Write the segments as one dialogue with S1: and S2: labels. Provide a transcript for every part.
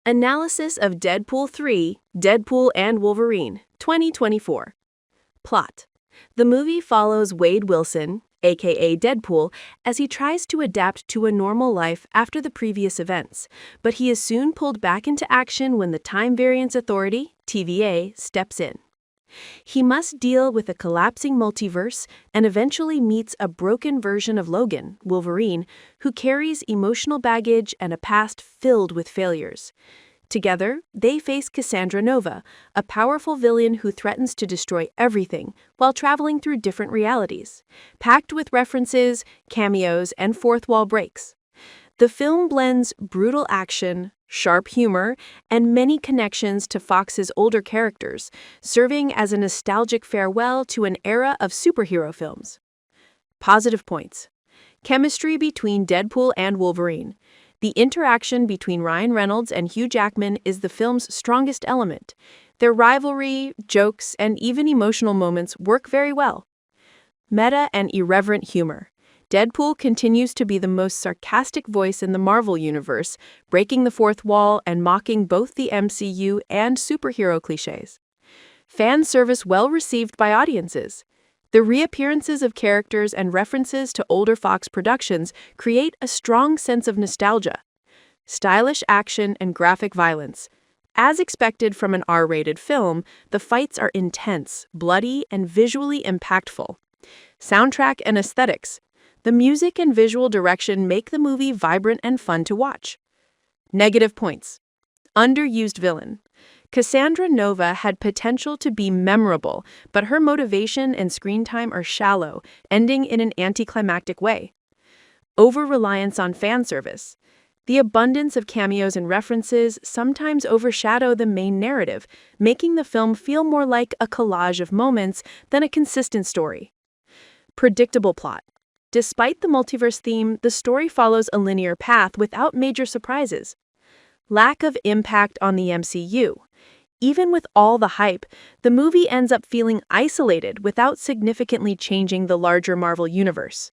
S1: Analysis of Deadpool 3, Deadpool and Wolverine, 2024. Plot. The movie follows Wade Wilson, aka Deadpool, as he tries to adapt to a normal life after the previous events, but he is soon pulled back into action when the Time Variance Authority, TVA, steps in. He must deal with a collapsing multiverse and eventually meets a broken version of Logan, Wolverine, who carries emotional baggage and a past filled with failures. Together, they face Cassandra Nova, a powerful villain who threatens to destroy everything while traveling through different realities, packed with references, cameos, and fourth wall breaks. The film blends brutal action, sharp humor, and many connections to Fox's older characters, serving as a nostalgic farewell to an era of superhero films. Positive points. Chemistry between Deadpool and Wolverine. The interaction between Ryan Reynolds and Hugh Jackman is the film's strongest element. Their rivalry, jokes, and even emotional moments work very well. Meta and irreverent humor. Deadpool continues to be the most sarcastic voice in the Marvel Universe, breaking the fourth wall and mocking both the MCU and superhero cliches. Fan service well received by audiences. The reappearances of characters and references to older Fox productions create a strong sense of nostalgia. Stylish action and graphic violence. As expected from an R-rated film, the fights are intense, bloody, and visually impactful. Soundtrack and aesthetics. The music and visual direction make the movie vibrant and fun to watch. Negative points. Underused villain. Cassandra Nova had potential to be memorable, but her motivation and screen time are shallow, ending in an anticlimactic way. Over-reliance on fan service. The abundance of cameos and references sometimes overshadow the main narrative, making the film feel more like a collage of moments than a consistent story. Predictable plot. Despite the multiverse theme, the story follows a linear path without major surprises. Lack of impact on the MCU. Even with all the hype, the movie ends up feeling isolated without significantly changing the larger Marvel universe.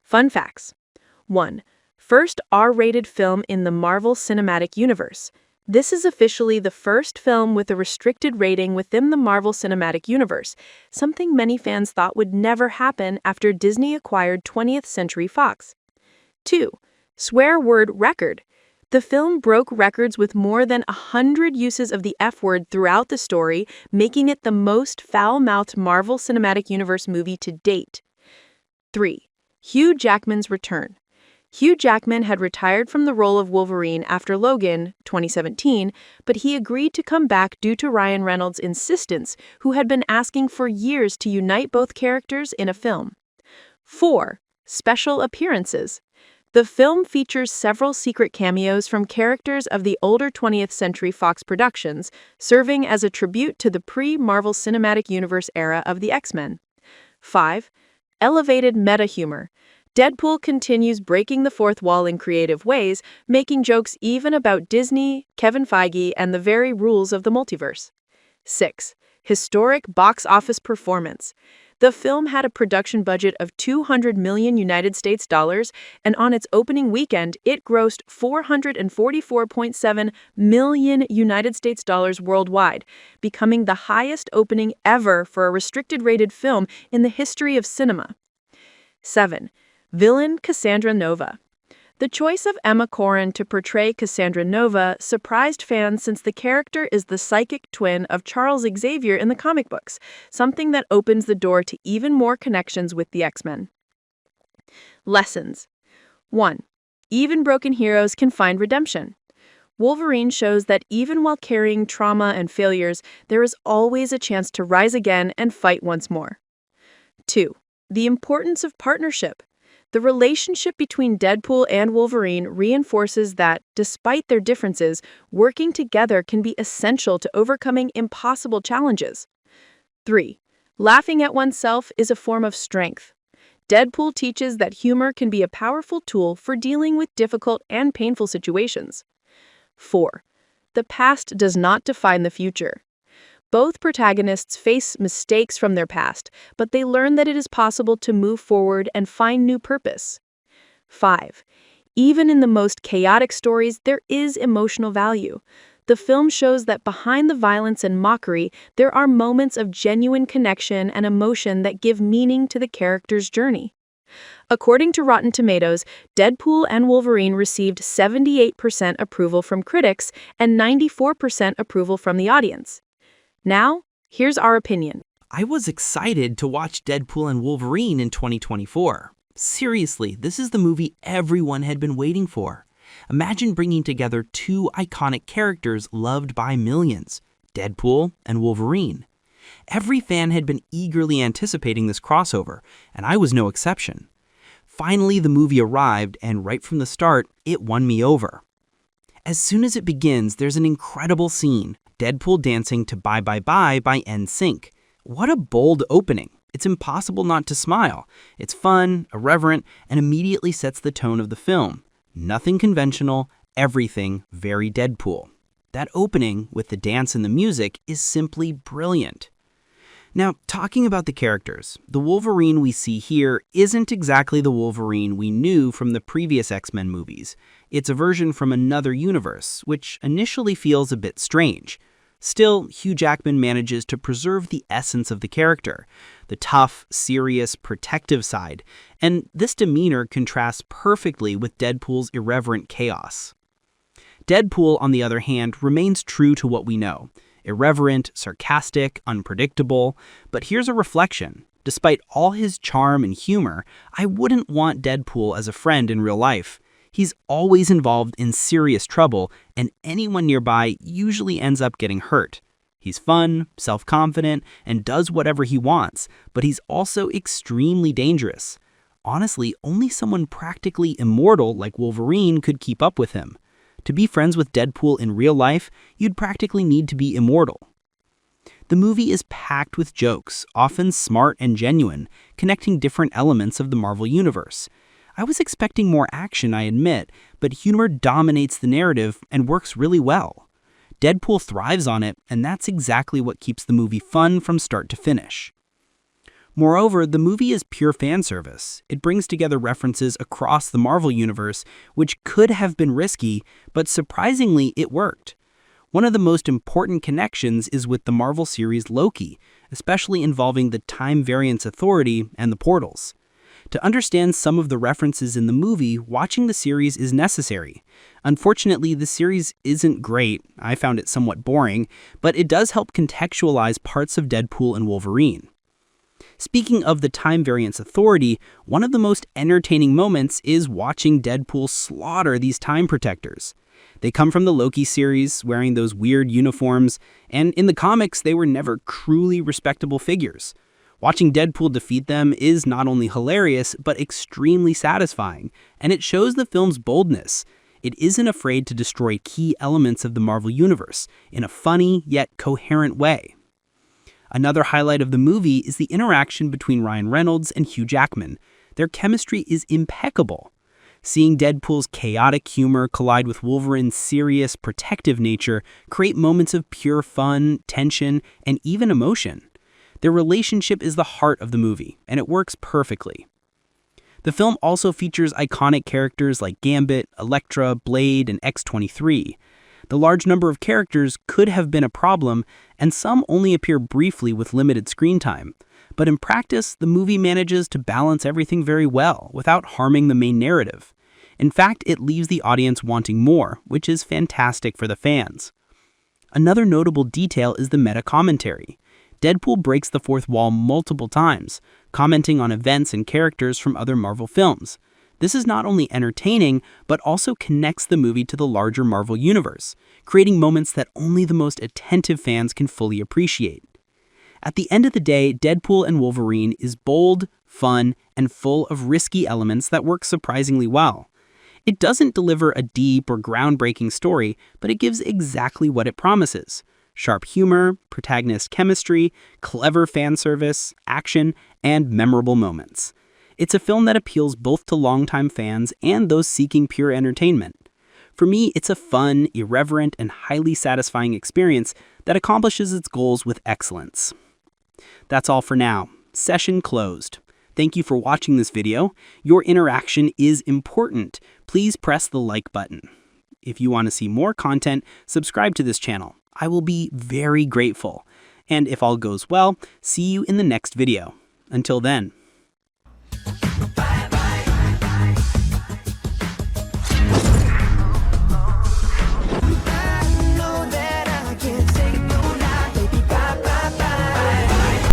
S1: Fun facts. 1. First R-rated film in the Marvel Cinematic Universe. This is officially the first film with a restricted rating within the Marvel Cinematic Universe, something many fans thought would never happen after Disney acquired 20th Century Fox. 2. Swear word record. The film broke records with more than 100 uses of the F-word throughout the story, making it the most foul-mouthed Marvel Cinematic Universe movie to date. 3. Hugh Jackman's return. Hugh Jackman had retired from the role of Wolverine after Logan, 2017, but he agreed to come back due to Ryan Reynolds' insistence, who had been asking for years to unite both characters in a film. 4. Special appearances. The film features several secret cameos from characters of the older 20th Century Fox productions, serving as a tribute to the pre-Marvel Cinematic Universe era of the X-Men. 5. Elevated meta-humor. Deadpool continues breaking the fourth wall in creative ways, making jokes even about Disney, Kevin Feige, and the very rules of the multiverse. 6. Historic box office performance. The film had a production budget of $200 million United States dollars, and on its opening weekend, it grossed $444.7 million United States dollars worldwide, becoming the highest opening ever for a restricted-rated film in the history of cinema. 7. Villain Cassandra Nova. The choice of Emma Corrin to portray Cassandra Nova surprised fans since the character is the psychic twin of Charles Xavier in the comic books, something that opens the door to even more connections with the X-Men. Lessons. 1. Even broken heroes can find redemption. Wolverine shows that even while carrying trauma and failures, there is always a chance to rise again and fight once more. 2. The importance of partnership. The relationship between Deadpool and Wolverine reinforces that, despite their differences, working together can be essential to overcoming impossible challenges. 3. Laughing at oneself is a form of strength. Deadpool teaches that humor can be a powerful tool for dealing with difficult and painful situations. 4. The past does not define the future. Both protagonists face mistakes from their past, but they learn that it is possible to move forward and find new purpose. 5. Even in the most chaotic stories, there is emotional value. The film shows that behind the violence and mockery, there are moments of genuine connection and emotion that give meaning to the character's journey. According to Rotten Tomatoes, Deadpool and Wolverine received 78% approval from critics and 94% approval from the audience. Now, here's our opinion.
S2: I was excited to watch Deadpool and Wolverine in 2024. Seriously, this is the movie everyone had been waiting for. Imagine bringing together two iconic characters loved by millions, Deadpool and Wolverine. Every fan had been eagerly anticipating this crossover, and I was no exception. Finally, the movie arrived, and right from the start, it won me over. As soon as it begins, there's an incredible scene, Deadpool dancing to Bye Bye Bye by NSYNC. What a bold opening. It's impossible not to smile. It's fun, irreverent, and immediately sets the tone of the film. Nothing conventional, everything very Deadpool. That opening, with the dance and the music, is simply brilliant. Now, talking about the characters, the Wolverine we see here isn't exactly the Wolverine we knew from the previous X-Men movies. It's a version from another universe, which initially feels a bit strange. Still, Hugh Jackman manages to preserve the essence of the character, the tough, serious, protective side, and this demeanor contrasts perfectly with Deadpool's irreverent chaos. Deadpool, on the other hand, remains true to what we know. Irreverent, sarcastic, unpredictable, but here's a reflection. Despite all his charm and humor, I wouldn't want Deadpool as a friend in real life. He's always involved in serious trouble, and anyone nearby usually ends up getting hurt. He's fun, self-confident, and does whatever he wants, but he's also extremely dangerous. Honestly, only someone practically immortal like Wolverine could keep up with him. To be friends with Deadpool in real life, you'd practically need to be immortal. The movie is packed with jokes, often smart and genuine, connecting different elements of the Marvel Universe. I was expecting more action, I admit, but humor dominates the narrative and works really well. Deadpool thrives on it, and that's exactly what keeps the movie fun from start to finish. Moreover, the movie is pure fan service. It brings together references across the Marvel Universe, which could have been risky, but surprisingly, it worked. One of the most important connections is with the Marvel series Loki, especially involving the Time Variance Authority and the portals. To understand some of the references in the movie, watching the series is necessary. Unfortunately, the series isn't great. I found it somewhat boring, but it does help contextualize parts of Deadpool and Wolverine. Speaking of the Time Variance Authority, one of the most entertaining moments is watching Deadpool slaughter these Time Protectors. They come from the Loki series, wearing those weird uniforms, and in the comics, they were never truly respectable figures. Watching Deadpool defeat them is not only hilarious, but extremely satisfying, and it shows the film's boldness. It isn't afraid to destroy key elements of the Marvel Universe in a funny yet coherent way. Another highlight of the movie is the interaction between Ryan Reynolds and Hugh Jackman. Their chemistry is impeccable. Seeing Deadpool's chaotic humor collide with Wolverine's serious, protective nature create moments of pure fun, tension, and even emotion. Their relationship is the heart of the movie, and it works perfectly. The film also features iconic characters like Gambit, Elektra, Blade, and X-23. The large number of characters could have been a problem, and some only appear briefly with limited screen time. But in practice, the movie manages to balance everything very well without harming the main narrative. In fact, it leaves the audience wanting more, which is fantastic for the fans. Another notable detail is the meta-commentary. Deadpool breaks the fourth wall multiple times, commenting on events and characters from other Marvel films. This is not only entertaining, but also connects the movie to the larger Marvel universe, creating moments that only the most attentive fans can fully appreciate. At the end of the day, Deadpool and Wolverine is bold, fun, and full of risky elements that work surprisingly well. It doesn't deliver a deep or groundbreaking story, but it gives exactly what it promises. Sharp humor, protagonist chemistry, clever fan service, action, and memorable moments. It's a film that appeals both to longtime fans and those seeking pure entertainment. For me, it's a fun, irreverent, and highly satisfying experience that accomplishes its goals with excellence. That's all for now. Session closed. Thank you for watching this video. Your interaction is important. please press the like button. If you want to see more content, subscribe to this channel. I will be very grateful. And if all goes well, see you in the next video. Until then.